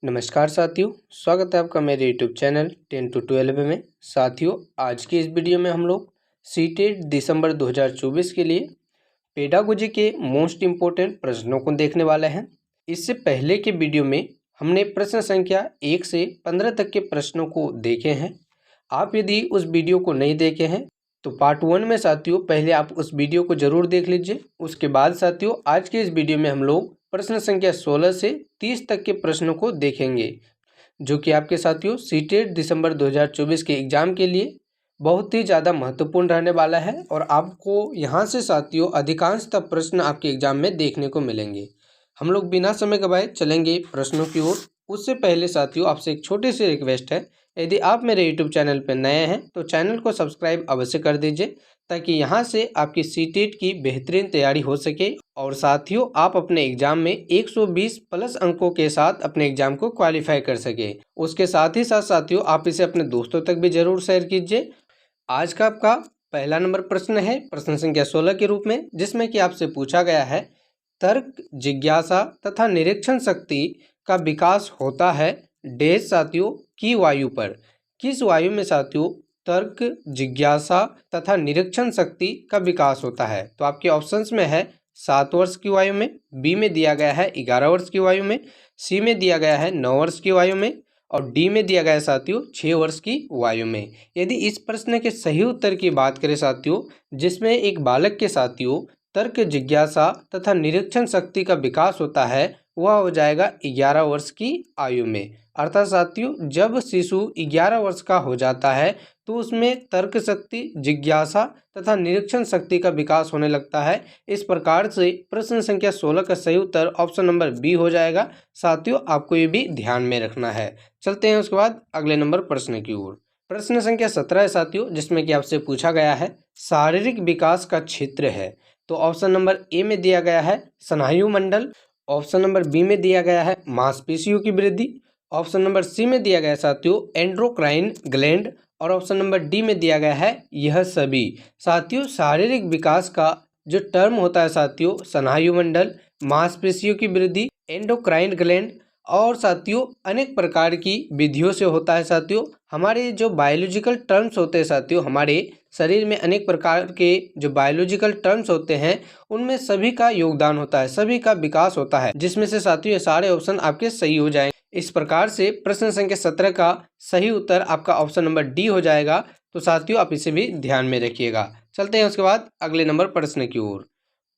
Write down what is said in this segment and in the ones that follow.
नमस्कार साथियों, स्वागत है आपका मेरे YouTube चैनल 10 to 12 में। साथियों, आज की इस वीडियो में हम लोग सीटेट दिसंबर 2024 के लिए पेडागोजी के मोस्ट इम्पोर्टेंट प्रश्नों को देखने वाले हैं। इससे पहले के वीडियो में हमने प्रश्न संख्या 1 से 15 तक के प्रश्नों को देखे हैं। आप यदि उस वीडियो को नहीं देखे हैं तो पार्ट 1 में साथियों पहले आप उस वीडियो को जरूर देख लीजिए। उसके बाद साथियों आज के इस वीडियो में हम लोग प्रश्न संख्या 16 से 30 तक के प्रश्नों को देखेंगे, जो कि आपके साथियों सीटेट दिसंबर 2024 के एग्जाम के लिए बहुत ही ज़्यादा महत्वपूर्ण रहने वाला है और आपको यहाँ से साथियों अधिकांशतः प्रश्न आपके एग्जाम में देखने को मिलेंगे। हम लोग बिना समय गवाए चलेंगे प्रश्नों की ओर। उससे पहले साथियों आपसे एक छोटी सी रिक्वेस्ट है, यदि आप मेरे यूट्यूब चैनल पर नए हैं तो चैनल को सब्सक्राइब अवश्य कर दीजिए, ताकि यहाँ से आपकी सीटेट की बेहतरीन तैयारी हो सके और साथियों आप अपने एग्जाम में 120 प्लस अंकों के साथ अपने एग्जाम को क्वालिफाई कर सके। उसके साथ ही साथ साथियों आप इसे अपने दोस्तों तक भी जरूर शेयर कीजिए। आज का आपका पहला नंबर प्रश्न है प्रश्न संख्या 16 के रूप में, जिसमें कि आपसे पूछा गया है तर्क, जिज्ञासा तथा निरीक्षण शक्ति का विकास होता है डैश साथियों की वायु पर। किस वायु में साथियों तर्क, जिज्ञासा तथा निरीक्षण शक्ति का विकास होता है? तो आपके ऑप्शंस में है 7 वर्ष की वायु में, बी में दिया गया है 11 वर्ष की वायु में, सी में दिया गया है 9 वर्ष की वायु में और डी में दिया गया है साथियों 6 वर्ष की वायु में। यदि इस प्रश्न के सही उत्तर की बात करें साथियों, जिसमें एक बालक के साथियों तर्क, जिज्ञासा तथा निरीक्षण शक्ति का विकास होता है, वह हो जाएगा 11 वर्ष की आयु में। अर्थात साथियों जब शिशु 11 वर्ष का हो जाता है तो उसमें तर्क शक्ति, जिज्ञासा तथा निरीक्षण शक्ति का विकास होने लगता है। इस प्रकार से प्रश्न संख्या 16 का सही उत्तर ऑप्शन नंबर बी हो जाएगा। साथियों आपको ये भी ध्यान में रखना है। चलते हैं उसके बाद अगले नंबर प्रश्न की ओर। प्रश्न संख्या 17 है साथियों, जिसमें कि आपसे पूछा गया है शारीरिक विकास का क्षेत्र है। तो ऑप्शन नंबर ए में दिया गया है स्नायु मंडल, ऑप्शन नंबर बी में दिया गया है मांसपेशियों की वृद्धि, ऑप्शन नंबर सी में दिया गया है साथियों एंड्रोक्राइन ग्लैंड और ऑप्शन नंबर डी में दिया गया है यह सभी। साथियों शारीरिक विकास का जो टर्म होता है साथियों स्नायु मंडल, मांसपेशियों की वृद्धि, एंडोक्राइन ग्लैंड और साथियों अनेक प्रकार की विधियों से होता है। साथियों हमारे जो बायोलॉजिकल टर्म्स होते हैं साथियों, हमारे शरीर में अनेक प्रकार के जो बायोलॉजिकल टर्म्स होते हैं उनमें सभी का योगदान होता है, सभी का विकास होता है, जिसमें से साथियों ये सारे ऑप्शन आपके सही हो जाएंगे। इस प्रकार से प्रश्न संख्या 17 का सही उत्तर आपका ऑप्शन नंबर डी हो जाएगा। तो साथियों आप इसे भी ध्यान में रखिएगा। चलते हैं उसके बाद अगले नंबर प्रश्न की ओर।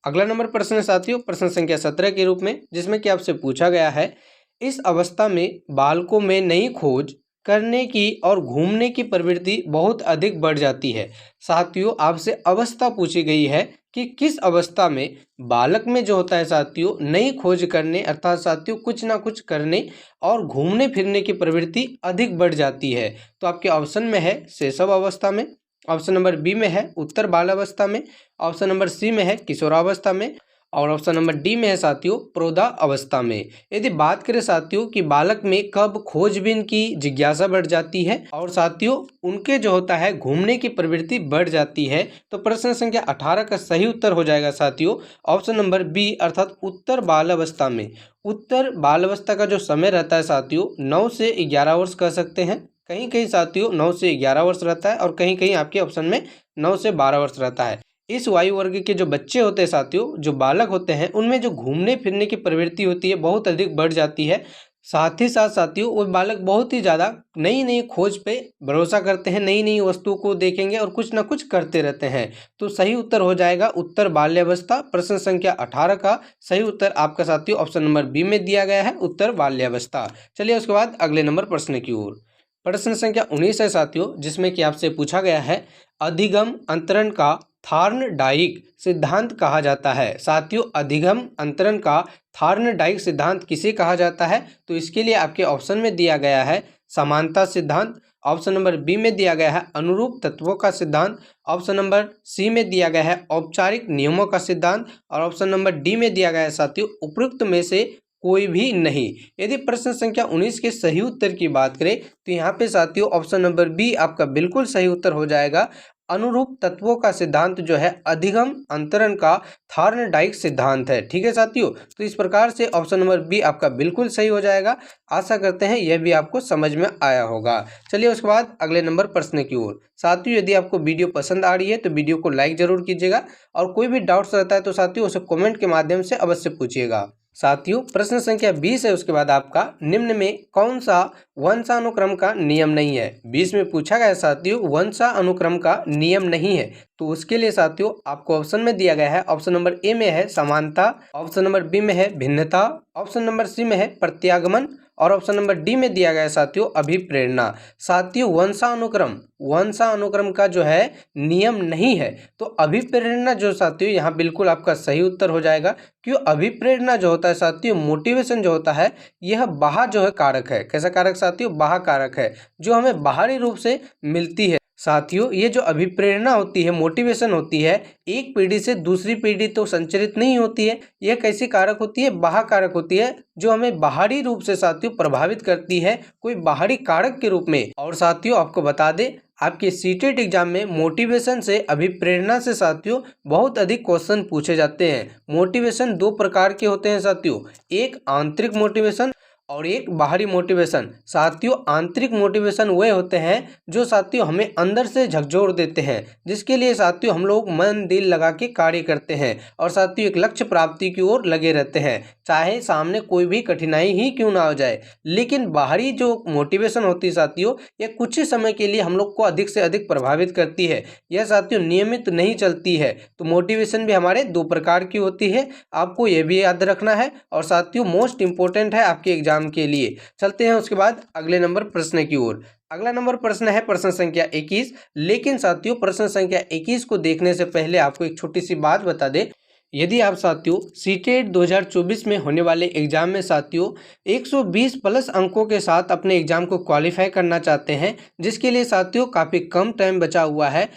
अगला नंबर प्रश्न है साथियों प्रश्न संख्या 17 के रूप में, जिसमें कि आपसे पूछा गया है इस अवस्था में बालकों में नई खोज करने की और घूमने की प्रवृत्ति बहुत अधिक बढ़ जाती है। साथियों आपसे अवस्था पूछी गई है कि किस अवस्था में बालक में जो होता है साथियों नई खोज करने अर्थात साथियों कुछ ना कुछ करने और घूमने फिरने की प्रवृत्ति अधिक बढ़ जाती है। तो आपके ऑप्शन में है शैशव अवस्था में, ऑप्शन नंबर बी में है उत्तर बालावस्था में, ऑप्शन नंबर सी में है किशोरावस्था में और ऑप्शन नंबर डी में है साथियों प्रौढ़ा अवस्था में। यदि बात करें साथियों कि बालक में कब खोजबीन की जिज्ञासा बढ़ जाती है और साथियों उनके जो होता है घूमने की प्रवृत्ति बढ़ जाती है, तो प्रश्न संख्या 18 का सही उत्तर हो जाएगा साथियों ऑप्शन नंबर बी अर्थात उत्तर बाल अवस्था में। उत्तर बाल अवस्था का जो समय रहता है साथियों 9 से 11 वर्ष कह सकते हैं, कहीं कहीं साथियों 9 से 11 वर्ष रहता है और कहीं कहीं आपके ऑप्शन में 9 से 12 वर्ष रहता है। इस वायु वर्ग के जो बच्चे होते हैं साथियों, जो बालक होते हैं, उनमें जो घूमने फिरने की प्रवृत्ति होती है बहुत अधिक बढ़ जाती है। साथ ही साथ साथियों वो बालक बहुत ही ज़्यादा नई नई खोज पे भरोसा करते हैं, नई नई वस्तुओं को देखेंगे और कुछ ना कुछ करते रहते हैं। तो सही उत्तर हो जाएगा उत्तर बाल्यावस्था। प्रश्न संख्या 18 का सही उत्तर आपका साथियों ऑप्शन नंबर बी में दिया गया है उत्तर बाल्यावस्था। चलिए उसके बाद अगले नंबर प्रश्न की ओर। प्रश्न संख्या 19 है साथियों, जिसमें कि आपसे पूछा गया है अधिगम अंतरण का थार्नडाइक सिद्धांत कहा जाता है। साथियों अधिगम अंतरण का थार्नडाइक सिद्धांत किसे कहा जाता है? तो इसके लिए आपके ऑप्शन में दिया गया है समानता सिद्धांत, ऑप्शन नंबर बी में दिया गया है अनुरूप तत्वों का सिद्धांत, ऑप्शन नंबर सी में दिया गया है औपचारिक नियमों का सिद्धांत और ऑप्शन नंबर डी में दिया गया है साथियों उपयुक्त में से कोई भी नहीं। यदि प्रश्न संख्या 19 के सही उत्तर की बात करें तो यहाँ पे साथियों ऑप्शन नंबर बी आपका बिल्कुल सही उत्तर हो जाएगा। अनुरूप तत्वों का सिद्धांत जो है अधिगम अंतरण का थॉर्नडाइक सिद्धांत है। ठीक है साथियों, तो इस प्रकार से ऑप्शन नंबर बी आपका बिल्कुल सही हो जाएगा। आशा करते हैं यह भी आपको समझ में आया होगा। चलिए उसके बाद अगले नंबर प्रश्न की ओर। साथियों यदि आपको वीडियो पसंद आ रही है तो वीडियो को लाइक जरूर कीजिएगा और कोई भी डाउट्स रहता है तो साथियों उसे कमेंट के माध्यम से अवश्य पूछिएगा। साथियों प्रश्न संख्या 20 है, उसके बाद आपका निम्न में कौन सा वंशानुक्रम का नियम नहीं है। 20 में पूछा गया साथियों वंशानुक्रम का नियम नहीं है, तो उसके लिए साथियों आपको ऑप्शन में दिया गया है। ऑप्शन नंबर ए में है समानता, ऑप्शन नंबर बी में है भिन्नता, ऑप्शन नंबर सी में है प्रत्यागमन और ऑप्शन नंबर डी में दिया गया है साथियों अभिप्रेरणा। साथियों वंशानुक्रम का जो है नियम नहीं है, तो अभिप्रेरणा जो साथियों यहाँ बिल्कुल आपका सही उत्तर हो जाएगा। क्यों? अभिप्रेरणा जो होता है साथियों, मोटिवेशन जो होता है, यह बाह्य जो है कारक है। कैसा कारक साथियों? बाह्य कारक है, जो हमें बाहरी रूप से मिलती है। साथियों ये जो अभिप्रेरणा होती है, मोटिवेशन होती है, एक पीढ़ी से दूसरी पीढ़ी तो संचरित नहीं होती है। यह कैसी कारक होती है? बाह्य कारक होती है, जो हमें बाहरी रूप से साथियों प्रभावित करती है, कोई बाहरी कारक के रूप में। और साथियों आपको बता दें आपके सीटेट एग्जाम में मोटिवेशन से, अभिप्रेरणा से साथियों बहुत अधिक क्वेश्चन पूछे जाते हैं। मोटिवेशन दो प्रकार के होते हैं साथियों, एक आंतरिक मोटिवेशन और एक बाहरी मोटिवेशन। साथियों आंतरिक मोटिवेशन वे होते हैं जो साथियों हमें अंदर से झकझोर देते हैं, जिसके लिए साथियों हम लोग मन दिल लगा के कार्य करते हैं और साथियों एक लक्ष्य प्राप्ति की ओर लगे रहते हैं, चाहे सामने कोई भी कठिनाई ही क्यों ना हो जाए। लेकिन बाहरी जो मोटिवेशन होती है साथियों, यह कुछ ही समय के लिए हम लोग को अधिक से अधिक प्रभावित करती है। यह साथियों नियमित नहीं चलती है। तो मोटिवेशन भी हमारे दो प्रकार की होती है, आपको यह भी याद रखना है और साथियों मोस्ट इंपोर्टेंट है आपके एग्जाम के लिए। चलते हैं उसके बाद अगले नंबर प्रश्न की ओर। अगला नंबर प्रश्न है प्रश्न संख्या 21। लेकिन साथियों प्रश्न संख्या 21 को देखने से पहले आपको एक छोटी सी बात बता दें। यदि आप साथियों सीटेट 2024 में होने वाले एग्जाम में साथियों 120 प्लस अंकों के साथ अपने एग्जाम को क्वालिफाई करना चाहते हैं, जिसके लिए साथियों काफ़ी कम टाइम बचा हुआ है,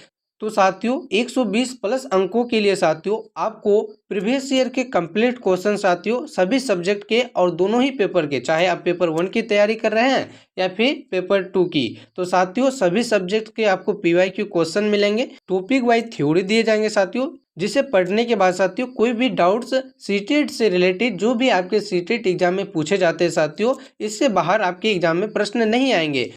तो साथियों 120 प्लस अंकों के लिए साथियों आपको प्रीवियस ईयर के कंप्लीट क्वेश्चन साथियों सभी सब्जेक्ट के और दोनों ही पेपर के, चाहे आप पेपर 1 की तैयारी कर रहे हैं या फिर पेपर 2 की, तो साथियों सभी सब्जेक्ट के आपको PYQ क्वेश्चन मिलेंगे। टॉपिक वाइज थ्योरी दिए जाएंगे साथियों, जिसे पढ़ने के बाद साथियों कोई भी डाउट्स सीटेट से रिलेटेड जो भी आपके सीटेट एग्जाम में पूछे जाते हैं साथियों, इससे बाहर आपके एग्जाम में प्रश्न नहीं आएंगे।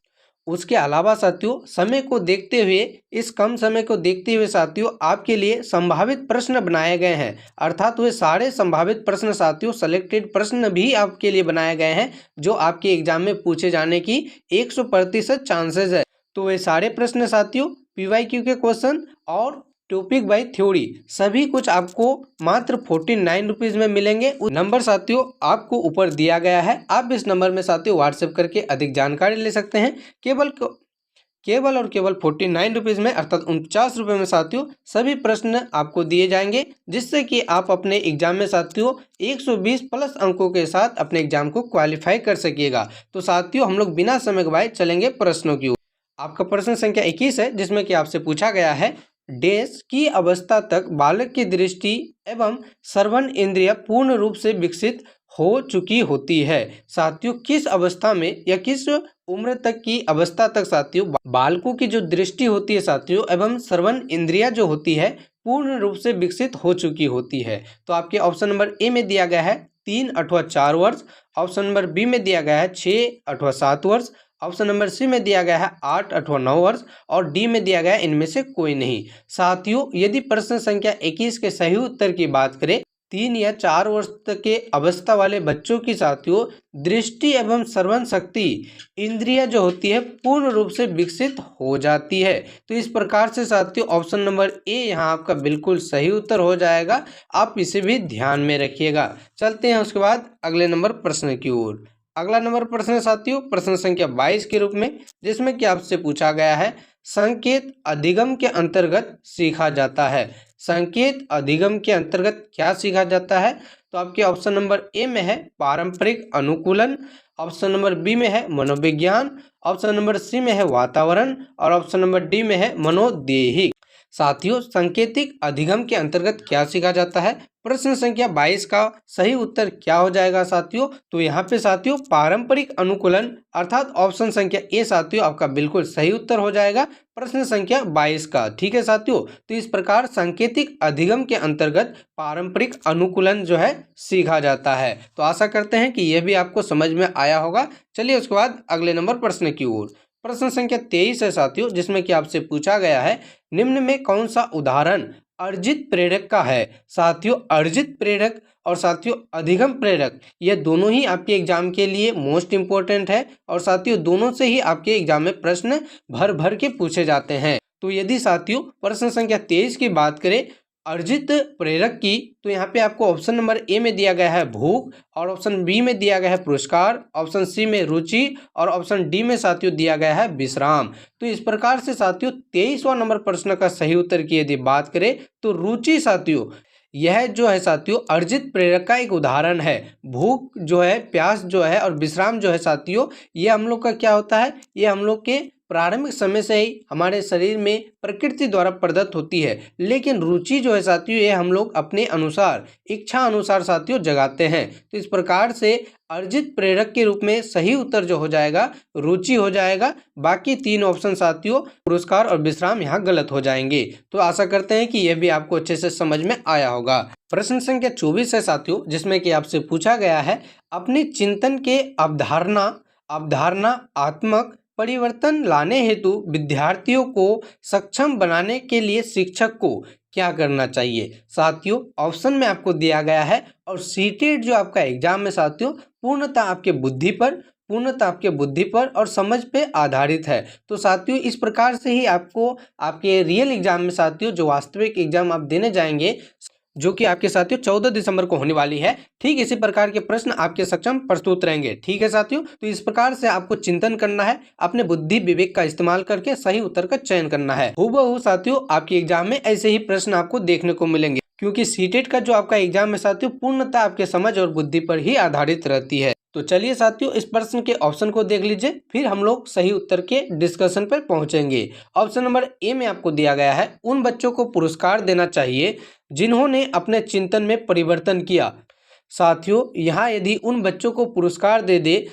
उसके अलावा साथियों समय को देखते हुए, इस कम समय को देखते हुए साथियों आपके लिए संभावित प्रश्न बनाए गए हैं, अर्थात वे सारे संभावित प्रश्न साथियों सेलेक्टेड प्रश्न भी आपके लिए बनाए गए हैं जो आपके एग्जाम में पूछे जाने की 100% चांसेस है। तो वे सारे प्रश्न साथियों PYQ के क्वेश्चन और टॉपिक बाय थ्योरी सभी कुछ आपको मात्र 49 रुपीज़ में मिलेंगे। नंबर साथियों आपको ऊपर दिया गया है, आप इस नंबर में साथियों व्हाट्सएप करके अधिक जानकारी ले सकते हैं। केवल और केवल 49 रुपीज़ में, अर्थात 49 रुपये में साथियों सभी प्रश्न आपको दिए जाएंगे, जिससे कि आप अपने एग्जाम में साथियों 120 प्लस अंकों के साथ अपने एग्जाम को क्वालिफाई कर सकिएगा। तो साथियों हम लोग बिना समय गवाए चलेंगे प्रश्नों की ओर। आपका प्रश्न संख्या 21 है, जिसमें कि आपसे पूछा गया है डैश की अवस्था तक बालक की दृष्टि एवं श्रवण इंद्रिय पूर्ण रूप से विकसित हो चुकी होती है। साथियों किस अवस्था में या किस उम्र तक की अवस्था तक साथियों बालकों की जो दृष्टि होती है साथियों एवं श्रवण इंद्रिया जो होती है पूर्ण रूप से विकसित हो चुकी होती है। तो आपके ऑप्शन नंबर ए में दिया गया है 3 अथवा 4 वर्ष, ऑप्शन नंबर बी में दिया गया है 6 अथवा 7 वर्ष, ऑप्शन नंबर सी में दिया गया है 8 अथवा 9 वर्ष और डी में दिया गया है इनमें से कोई नहीं। साथियों यदि प्रश्न संख्या 21 के सही उत्तर की बात करें, 3 या 4 वर्ष तक के अवस्था वाले बच्चों की साथियों दृष्टि एवं श्रवण शक्ति इंद्रिय जो होती है पूर्ण रूप से विकसित हो जाती है। तो इस प्रकार से साथियों ऑप्शन नंबर ए यहाँ आपका बिल्कुल सही उत्तर हो जाएगा, आप इसे भी ध्यान में रखिएगा। चलते हैं उसके बाद अगले नंबर प्रश्न की ओर। अगला नंबर प्रश्न साथियों प्रश्न संख्या 22 के रूप में, जिसमें कि आपसे पूछा गया है संकेत अधिगम के अंतर्गत सीखा जाता है। संकेत अधिगम के अंतर्गत क्या सीखा जाता है? तो आपके ऑप्शन नंबर ए में है पारंपरिक अनुकूलन, ऑप्शन नंबर बी में है मनोविज्ञान, ऑप्शन नंबर सी में है वातावरण और ऑप्शन नंबर डी में है मनोदेहिक। साथियों, सांकेतिक अधिगम के अंतर्गत क्या सीखा जाता है? प्रश्न संख्या 22 का सही उत्तर क्या हो जाएगा साथियों? तो यहाँ पे साथियों पारंपरिक अनुकूलन अर्थात ऑप्शन संख्या ए साथियों आपका बिल्कुल सही उत्तर हो जाएगा प्रश्न संख्या 22 का। ठीक है साथियों, तो इस प्रकार सांकेतिक अधिगम के अंतर्गत पारंपरिक अनुकूलन जो है सीखा जाता है। तो आशा करते हैं कि यह भी आपको समझ में आया होगा। चलिए उसके बाद अगले नंबर प्रश्न की ओर। प्रश्न संख्या 23 है साथियों, जिसमें कि आपसे पूछा गया है निम्न में कौन सा उदाहरण अर्जित प्रेरक का है? साथियों, अर्जित प्रेरक और साथियों अधिगम प्रेरक ये दोनों ही आपके एग्जाम के लिए मोस्ट इंपॉर्टेंट है और साथियों दोनों से ही आपके एग्जाम में प्रश्न भर भर के पूछे जाते हैं। तो यदि साथियों प्रश्न संख्या 23 की बात करें अर्जित प्रेरक की, तो यहाँ पे आपको ऑप्शन नंबर ए में दिया गया है भूख और ऑप्शन बी में दिया गया है पुरस्कार, ऑप्शन सी में रुचि और ऑप्शन डी में साथियों दिया गया है विश्राम। तो इस प्रकार से साथियों 23वां नंबर प्रश्न का सही उत्तर की यदि बात करें तो रुचि साथियों यह जो है साथियों अर्जित प्रेरक का एक उदाहरण है। भूख जो है, प्यास जो है और विश्राम जो है साथियों ये हम लोग का क्या होता है, ये हम लोग के प्रारंभिक समय से ही हमारे शरीर में प्रकृति द्वारा प्रदत्त होती है। लेकिन रुचि जो है साथियों ये हम लोग अपने अनुसार इच्छा अनुसार साथियों जगाते हैं। तो इस प्रकार से अर्जित प्रेरक के रूप में सही उत्तर जो हो जाएगा रुचि हो जाएगा। बाकी तीन ऑप्शन साथियों पुरस्कार और विश्राम यहाँ गलत हो जाएंगे। तो आशा करते हैं कि यह भी आपको अच्छे से समझ में आया होगा। प्रश्न संख्या 24 है साथियों, जिसमें कि आपसे पूछा गया है अपने चिंतन के अवधारणात्मक परिवर्तन लाने हेतु विद्यार्थियों को सक्षम बनाने के लिए शिक्षक को क्या करना चाहिए? साथियों ऑप्शन में आपको दिया गया है और सीटेट जो आपका एग्जाम में साथियों पूर्णतः आपके बुद्धि पर और समझ पे आधारित है। तो साथियों इस प्रकार से ही आपको आपके रियल एग्जाम में साथियों जो वास्तविक एग्जाम आप देने जाएंगे जो कि आपके साथियों 14 दिसंबर को होने वाली है, ठीक इसी प्रकार के प्रश्न आपके सक्षम प्रस्तुत रहेंगे। ठीक है साथियों, तो इस प्रकार से आपको चिंतन करना है, अपने बुद्धि विवेक का इस्तेमाल करके सही उत्तर का चयन करना है। हूबहू साथियों आपके एग्जाम में ऐसे ही प्रश्न आपको देखने को मिलेंगे, क्योंकि सीटेट का जो आपका एग्जाम है साथियों पूर्णतः आपके समझ और बुद्धि पर ही आधारित रहती है। तो चलिए साथियों इस प्रश्न के ऑप्शन को देख लीजिए, फिर हम लोग सही उत्तर के डिस्कशन पर पहुंचेंगे। ऑप्शन नंबर ए में आपको दिया गया है उन बच्चों को पुरस्कार देना चाहिए जिन्होंने अपने चिंतन में परिवर्तन किया। साथियों यहाँ यदि उन बच्चों को पुरस्कार दे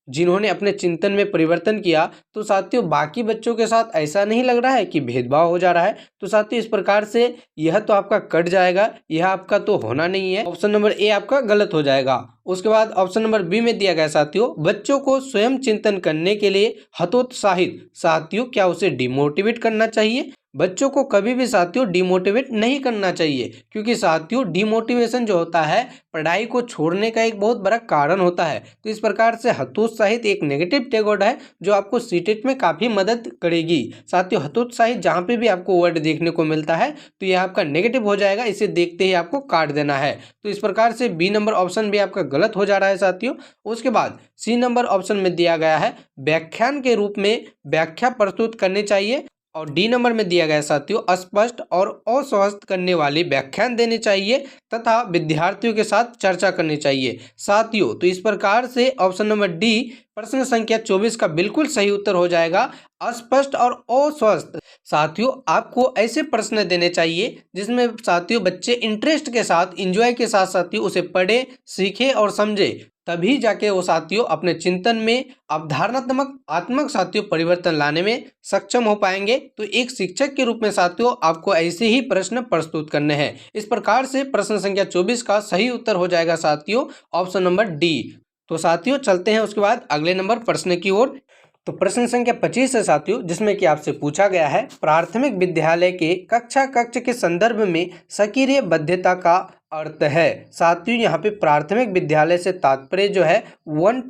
जिन्होंने अपने चिंतन में परिवर्तन किया, तो साथियों बाकी बच्चों के साथ ऐसा नहीं लग रहा है कि भेदभाव हो जा रहा है। तो साथियों इस प्रकार से यह तो आपका कट जाएगा, यह आपका तो होना नहीं है। ऑप्शन नंबर ए आपका गलत हो जाएगा। उसके बाद ऑप्शन नंबर बी में दिया गया साथियों बच्चों को स्वयं चिंतन करने के लिए हतोत्साहित। साथियों क्या उसे डिमोटिवेट करना चाहिए? बच्चों को कभी भी साथियों डिमोटिवेट नहीं करना चाहिए, क्योंकि साथियों डिमोटिवेशन जो होता है पढ़ाई को छोड़ने का एक बहुत बड़ा कारण होता है। तो इस प्रकार से हतोत्साहित एक नेगेटिव टैग वर्ड है जो आपको सीटेट में काफी मदद करेगी। साथियों हतोत्साहित जहाँ पे भी आपको वर्ड देखने को मिलता है तो यह आपका नेगेटिव हो जाएगा, इसे देखते ही आपको काट देना है। तो इस प्रकार से बी नंबर ऑप्शन भी आपका गलत हो जा रहा है साथियों। उसके बाद सी नंबर ऑप्शन में दिया गया है व्याख्यान के रूप में व्याख्या प्रस्तुत करनी चाहिए, और डी नंबर में दिया गया साथियों स्पष्ट और अस्वस्थ करने वाली व्याख्यान देनी चाहिए तथा विद्यार्थियों के साथ चर्चा करनी चाहिए। साथियों तो इस प्रकार से ऑप्शन नंबर डी प्रश्न संख्या 24 का बिल्कुल सही उत्तर हो जाएगा अस्पष्ट और अस्वस्थ। साथियों आपको ऐसे प्रश्न देने चाहिए जिसमें साथियों बच्चे इंटरेस्ट के साथ इंजॉय के साथ साथियों उसे पढ़े सीखे और समझे, तभी जाके वो साथियों अपने चिंतन में आत्मक साथियों परिवर्तन लाने में सक्षम हो पाएंगे। तो एक शिक्षक के रूप में साथियों आपको ऐसे ही प्रश्न प्रस्तुत करने हैं। इस प्रकार से प्रश्न संख्या 24 का सही उत्तर हो जाएगा साथियों ऑप्शन नंबर डी। तो साथियों चलते हैं उसके बाद अगले नंबर प्रश्न की ओर। तो प्रश्न संख्या 25 है साथियों, जिसमें कि आपसे पूछा गया है प्राथमिक विद्यालय के कक्ष के संदर्भ में सक्रिय बद्धता का अर्थ है। साथियों यहाँ पे प्राथमिक विद्यालय से तात्पर्य जो है 1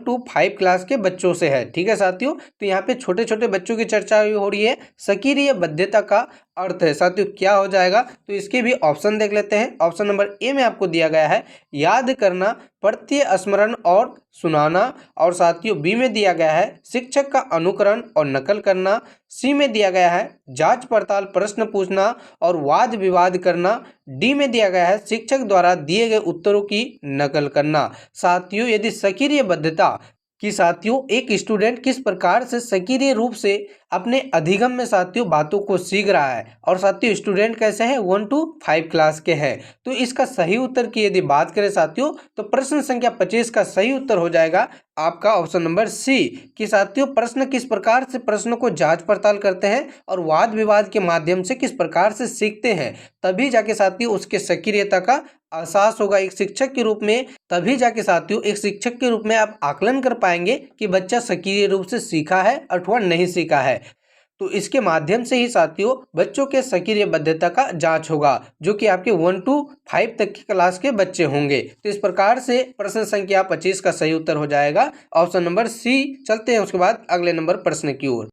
to 5 क्लास के बच्चों से है। ठीक है साथियों, तो यहाँ पे छोटे छोटे बच्चों की चर्चा हो रही है। सक्रिय बद्धता का अर्थ है साथियों क्या हो जाएगा, तो इसके भी ऑप्शन देख लेते हैं। ऑप्शन नंबर ए में आपको दिया गया है याद करना, प्रत्यय स्मरण और सुनाना, और साथियों बी में दिया गया है शिक्षक का अनुकरण और नकल करना, सी में दिया गया है जांच पड़ताल प्रश्न पूछना और वाद विवाद करना, डी में दिया गया है शिक्षक द्वारा दिए गए उत्तरों की नकल करना। साथियों यदि सक्रिय बद्धता कि साथियों एक स्टूडेंट किस प्रकार से सक्रिय रूप से अपने अधिगम में साथियों बातों को सीख रहा है। और साथियों स्टूडेंट कैसे हैं, 1 to 5 क्लास के हैं। तो इसका सही उत्तर की यदि बात करें साथियों तो प्रश्न संख्या 25 का सही उत्तर हो जाएगा आपका ऑप्शन नंबर सी, कि साथियों प्रश्न किस प्रकार से प्रश्न को जांच पड़ताल करते हैं और वाद विवाद के माध्यम से किस प्रकार से सीखते हैं, तभी जाके साथियों उसके सक्रियता का एहसास होगा एक शिक्षक के रूप में। तभी जाके साथियों एक शिक्षक के रूप में आप आकलन कर पाएंगे कि बच्चा सक्रिय रूप से सीखा है अथवा नहीं सीखा है। तो इसके माध्यम से ही साथियों बच्चों के सक्रिय बद्धता का जांच होगा, जो कि आपके 1 to 5 तक की क्लास के बच्चे होंगे। तो इस प्रकार से प्रश्न संख्या 25 का सही उत्तर हो जाएगा ऑप्शन नंबर सी। चलते हैं उसके बाद अगले नंबर प्रश्न की ओर।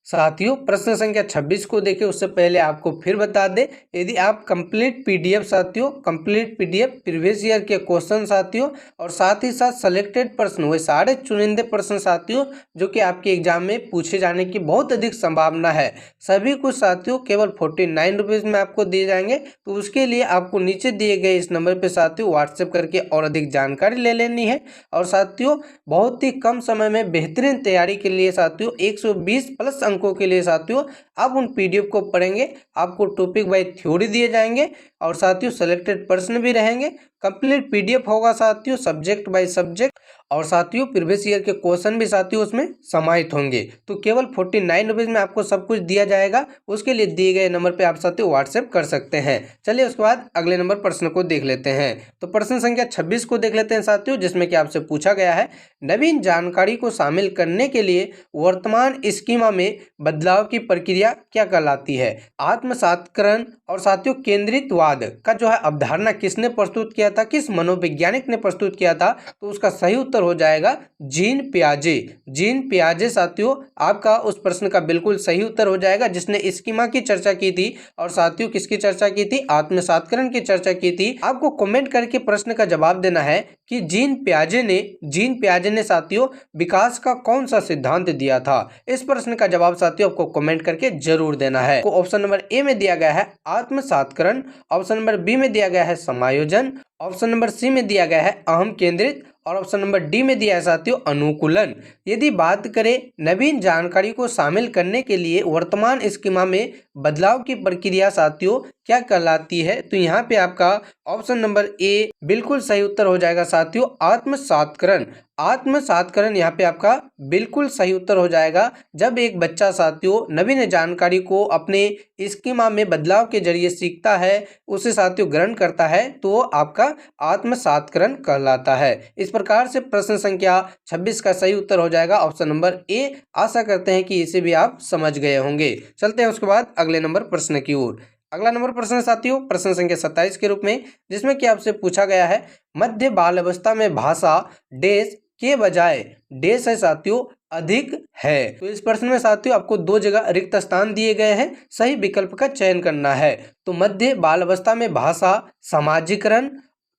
साथियों प्रश्न संख्या 26 को देखें उससे पहले आपको फिर बता दें, यदि आप कंप्लीट पीडीएफ साथियों, कंप्लीट पीडीएफ प्रीवियस ईयर के क्वेश्चन साथियों और साथ ही साथ सेलेक्टेड प्रश्न, वे सारे चुनिंदे प्रश्न साथियों जो कि आपके एग्जाम में पूछे जाने की बहुत अधिक संभावना है, सभी कुछ साथियों केवल 49 रुपीज़ में आपको दिए जाएंगे। तो उसके लिए आपको नीचे दिए गए इस नंबर पर साथियों व्हाट्सएप करके और अधिक जानकारी ले लेनी है। और साथियों बहुत ही कम समय में बेहतरीन तैयारी के लिए साथियों 120 प्लस अंकों के लिए साथियों आप उन पीडीएफ को पढ़ेंगे। आपको टॉपिक वाइज थ्योरी दिए जाएंगे और साथियों सेलेक्टेड प्रश्न भी रहेंगे। कंप्लीट पीडीएफ होगा साथियों सब्जेक्ट बाय सब्जेक्ट, और साथियों प्रीवियस ईयर के क्वेश्चन भी साथियों उसमें समाहित होंगे। तो केवल 49 रुपीज़ में आपको सब कुछ दिया जाएगा। उसके लिए दिए गए नंबर पे आप साथियों व्हाट्सएप कर सकते हैं। चलिए उसके बाद अगले नंबर प्रश्न को देख लेते हैं। तो प्रश्न संख्या 26 को देख लेते हैं साथियों, जिसमें कि आपसे पूछा गया है नवीन जानकारी को शामिल करने के लिए वर्तमान स्कीमा में बदलाव की प्रक्रिया क्या कहलाती है। आत्मसातकरण और साथियों केंद्रितवाद का जो है अवधारणा किसने प्रस्तुत किया था, किस मनोवैज्ञानिक ने प्रस्तुत किया था। तो उसका सही उत्तर हो जाएगा जीन पियाजे। जीन पियाजे साथियों आपका उस प्रश्न का बिल्कुल सही उत्तर हो जाएगा, जिसने स्कीमा की चर्चा की थी। और साथियों किसकी चर्चा की थी, आत्मसातकरण की चर्चा की थी। आपको कमेंट करके प्रश्न का जवाब देना है कि जीन पियाजे ने साथियों विकास का कौन सा सिद्धांत दिया था। इस प्रश्न का जवाब साथियों आपको कमेंट करके जरूर देना है। तो ऑप्शन नंबर ए में दिया गया है आत्मसातकरण, ऑप्शन नंबर बी में दिया गया है समायोजन, ऑप्शन नंबर सी में दिया गया है अहम केंद्रित, और ऑप्शन नंबर डी में दिया है साथियों अनुकूलन। यदि बात करें नवीन जानकारी को शामिल करने के लिए वर्तमान स्कीमा में बदलाव की प्रक्रिया साथियों क्या कहलाती है, तो यहाँ पे आपका ऑप्शन नंबर ए बिल्कुल सही उत्तर हो जाएगा साथियों आत्मसातकरण। आत्मसातकरण यहाँ पे आपका बिल्कुल सही उत्तर हो जाएगा। जब एक बच्चा साथियों नवीन जानकारी को अपने स्कीमा में बदलाव के जरिए सीखता है, उसे साथियों ग्रहण करता है, तो वो आपका आत्मसातकरण कहलाता है। इस प्रकार से प्रश्न संख्या 26 का सही उत्तर हो जाएगा ऑप्शन नंबर ए। आशा करते हैं कि इसे भी आप समझ गए होंगे। चलते हैं उसके बाद अगले नंबर प्रश्न की ओर। अगला नंबर प्रश्न साथियों प्रश्न संख्या 27 के रूप में, जिसमें कि आपसे पूछा गया है मध्य बाल अवस्था में भाषा डैश के बजाय डैश है साथियों अधिक है। तो इस प्रश्न में साथियों आपको दो जगह रिक्त स्थान दिए गए हैं, सही विकल्प का चयन करना है। तो मध्य बाल अवस्था में भाषा समाजीकरण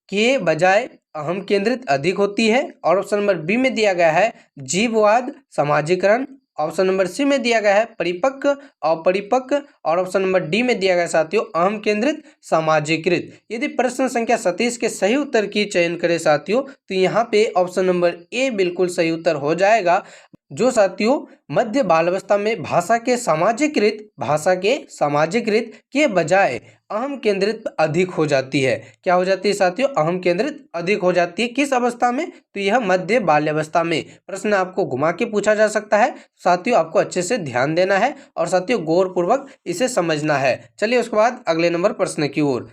के बजाय अहम केंद्रित अधिक होती है, और ऑप्शन नंबर बी में दिया गया है जीववाद समाजीकरण, ऑप्शन नंबर सी में दिया गया है परिपक्व अपरिपक्व, और ऑप्शन नंबर डी में दिया गया साथियों अहम केंद्रित समाजीकृत। यदि प्रश्न संख्या 27 के सही उत्तर की चयन करें साथियों, तो यहाँ पे ऑप्शन नंबर ए बिल्कुल सही उत्तर हो जाएगा, जो साथियों मध्य बालावस्था में भाषा के समाजीकृत के बजाय अहम केंद्रित अधिक हो जाती है। क्या हो जाती है साथियों, अहम केंद्रित अधिक हो जाती है। किस अवस्था में, तो यह मध्य बाल्यावस्था में। प्रश्न आपको घुमा के पूछा जा सकता है साथियों, आपको अच्छे से ध्यान देना है और साथियों गौर पूर्वक इसे समझना है। चलिए उसके बाद अगले नंबर प्रश्न की ओर।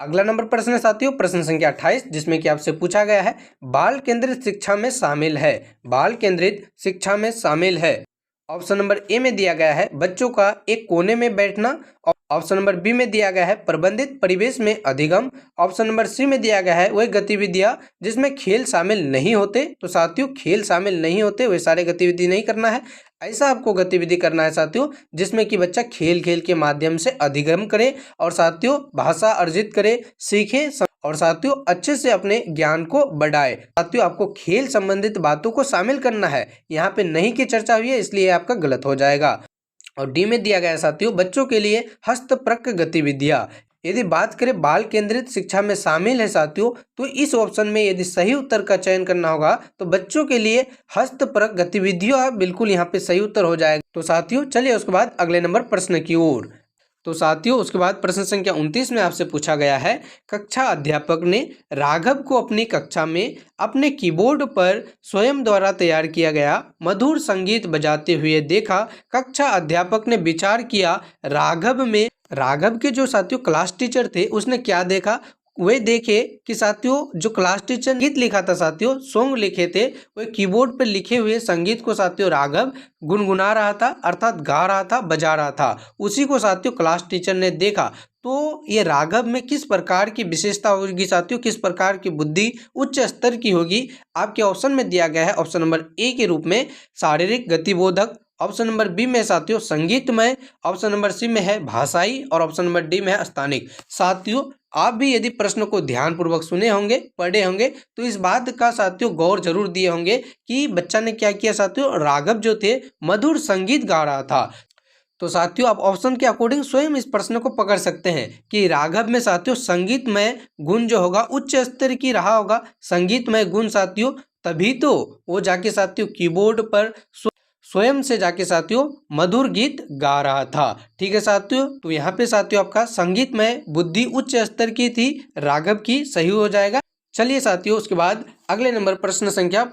अगला नंबर प्रश्न है साथियों प्रश्न संख्या 28, जिसमें कि आपसे पूछा गया है बाल केंद्रित शिक्षा में शामिल है। बाल केंद्रित शिक्षा में शामिल है। ऑप्शन नंबर ए में दिया गया है बच्चों का एक कोने में बैठना, ऑप्शन नंबर बी में दिया गया है प्रबंधित परिवेश में अधिगम, ऑप्शन नंबर सी में दिया गया है वह गतिविधियां जिसमें खेल शामिल नहीं होते। तो साथियों खेल शामिल नहीं होते, वे सारे गतिविधि नहीं करना है। ऐसा आपको गतिविधि करना है साथियों जिसमें कि बच्चा खेल खेल के माध्यम से अधिगम करे और साथियों भाषा अर्जित करे, सीखे और साथियों अच्छे से अपने ज्ञान को बढ़ाए। साथियों आपको खेल संबंधित बातों को शामिल करना है। यहाँ पे नहीं की चर्चा हुई है, इसलिए आपका गलत हो जाएगा। और डी में दिया गया साथियों बच्चों के लिए हस्तप्रक गतिविधियां। यदि बात करें बाल केंद्रित शिक्षा में शामिल है साथियों, तो इस ऑप्शन में यदि सही उत्तर का चयन करना होगा तो बच्चों के लिए हस्तपरक गतिविधियां बिल्कुल यहाँ पे सही उत्तर हो जाएगा। तो साथियों चलिए उसके बाद अगले नंबर प्रश्न की ओर। तो साथियों उसके बाद प्रश्न संख्या 29 में आपसे पूछा गया है, कक्षा अध्यापक ने राघव को अपनी कक्षा में अपने कीबोर्ड पर स्वयं द्वारा तैयार किया गया मधुर संगीत बजाते हुए देखा। कक्षा अध्यापक ने विचार किया राघव के जो साथियों क्लास टीचर थे उसने क्या देखा, वे देखे कि साथियों जो क्लास टीचर गीत लिखा था साथियों, सॉन्ग लिखे थे, वे कीबोर्ड पर लिखे हुए संगीत को साथियों राघव गुनगुना रहा था, अर्थात गा रहा था, बजा रहा था। उसी को साथियों क्लास टीचर ने देखा। तो ये राघव में किस प्रकार की विशेषता होगी साथियों, किस प्रकार की बुद्धि उच्च स्तर की होगी, आपके ऑप्शन में दिया गया है ऑप्शन नंबर ए के रूप में शारीरिक गतिबोधक, ऑप्शन नंबर बी में साथियों संगीतमय, ऑप्शन नंबर सी में है भाषाई और ऑप्शन नंबर डी में है स्थानिक। साथियों आप भी यदि प्रश्न को ध्यानपूर्वक सुने होंगे, पढ़े होंगे, तो इस बात का साथियों गौर जरूर दिए होंगे कि बच्चा ने क्या किया साथियों, राघव जो थे मधुर संगीत गा रहा था। तो साथियों आप ऑप्शन के अकॉर्डिंग स्वयं इस प्रश्न को पकड़ सकते हैं कि राघव में साथियों संगीतमय गुण जो होगा उच्च स्तर की रहा होगा। संगीतमय गुण साथियों तभी तो वो जाके साथियों कीबोर्ड पर स्वयं से जाके साथियों मधुर गीत गा रहा था। ठीक है साथियों, तो यहाँ पे साथियों आपका संगीतमय बुद्धि उच्च स्तर की थी, राघव की सही हो जाएगा। चलिए साथियों उसके बाद अगले नंबर प्रश्न संख्या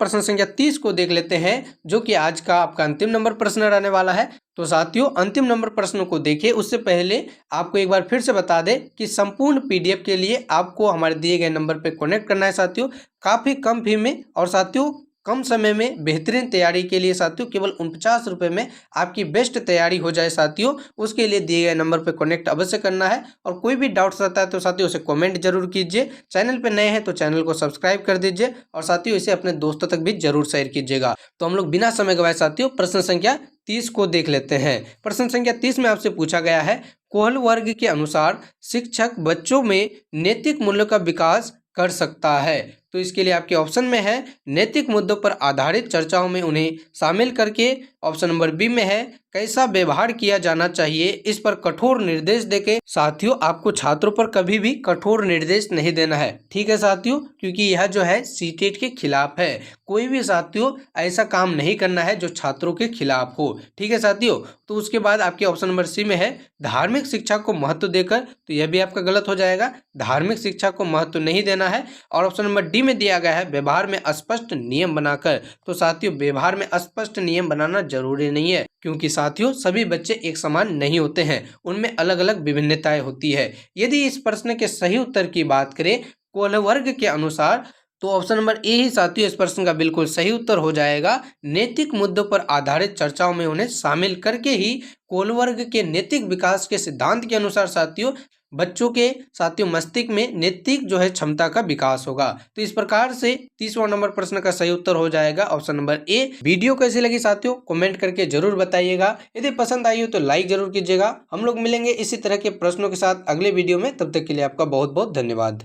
30 को देख लेते हैं, जो कि आज का आपका अंतिम नंबर प्रश्न रहने वाला है। तो साथियों अंतिम नंबर प्रश्न को देखिए उससे पहले आपको एक बार फिर से बता दें कि संपूर्ण पीडीएफ के लिए आपको हमारे दिए गए नंबर पर कनेक्ट करना है साथियों, काफ़ी कम फी में और साथियों कम समय में बेहतरीन तैयारी के लिए साथियों केवल 49 रुपये में आपकी बेस्ट तैयारी हो जाए साथियों। उसके लिए दिए गए नंबर पर कनेक्ट अवश्य करना है और कोई भी डाउट्स रहता है तो साथियों उसे कमेंट जरूर कीजिए। चैनल पर नए हैं तो चैनल को सब्सक्राइब कर दीजिए और साथियों इसे अपने दोस्तों तक भी जरूर शेयर कीजिएगा। तो हम लोग बिना समय गवाए साथियों प्रश्न संख्या 30 को देख लेते हैं। प्रश्न संख्या 30 में आपसे पूछा गया है, कोहल वर्ग के अनुसार शिक्षक बच्चों में नैतिक मूल्यों का विकास कर सकता है। तो इसके लिए आपके ऑप्शन में है नैतिक मुद्दों पर आधारित चर्चाओं में उन्हें शामिल करके, ऑप्शन नंबर बी में है कैसा व्यवहार किया जाना चाहिए, इस पर कठोर निर्देश देके। साथियों आपको छात्रों पर कभी भी कठोर निर्देश नहीं देना है, ठीक है साथियों, क्योंकि यह जो है सीटेट के खिलाफ है। कोई भी साथियों ऐसा काम नहीं करना है जो छात्रों के खिलाफ हो, ठीक है साथियों। तो उसके बाद आपके ऑप्शन नंबर सी में है धार्मिक शिक्षा को महत्व देकर, तो यह भी आपका गलत हो जाएगा, धार्मिक शिक्षा को महत्व नहीं देना है। और ऑप्शन नंबर डी में दिया गया है व्यवहार में स्पष्ट नियम बनाकर। तो साथियों व्यवहार में स्पष्ट नियम बनाना जरूरी नहीं है, क्योंकि साथियों सभी बच्चे एक समान नहीं होते हैं, उनमें अलग अलग विभिन्नताएं होती है। यदि इस प्रश्न के सही उत्तर की बात करें कोहल वर्ग के अनुसार, तो ऑप्शन नंबर ए ही साथियों इस प्रश्न का बिल्कुल सही उत्तर हो जाएगा। नैतिक मुद्दों पर आधारित चर्चाओं में उन्हें शामिल करके ही कोहल वर्ग के नैतिक विकास के सिद्धांत के अनुसार साथियों बच्चों के साथियों मस्तिष्क में नैतिक जो है क्षमता का विकास होगा। तो इस प्रकार से 30वां नंबर प्रश्न का सही उत्तर हो जाएगा ऑप्शन नंबर ए। वीडियो कैसी लगी साथियों कमेंट करके जरूर बताइएगा। यदि पसंद आई हो तो लाइक जरूर कीजिएगा। हम लोग मिलेंगे इसी तरह के प्रश्नों के साथ अगले वीडियो में, तब तक के लिए आपका बहुत बहुत धन्यवाद।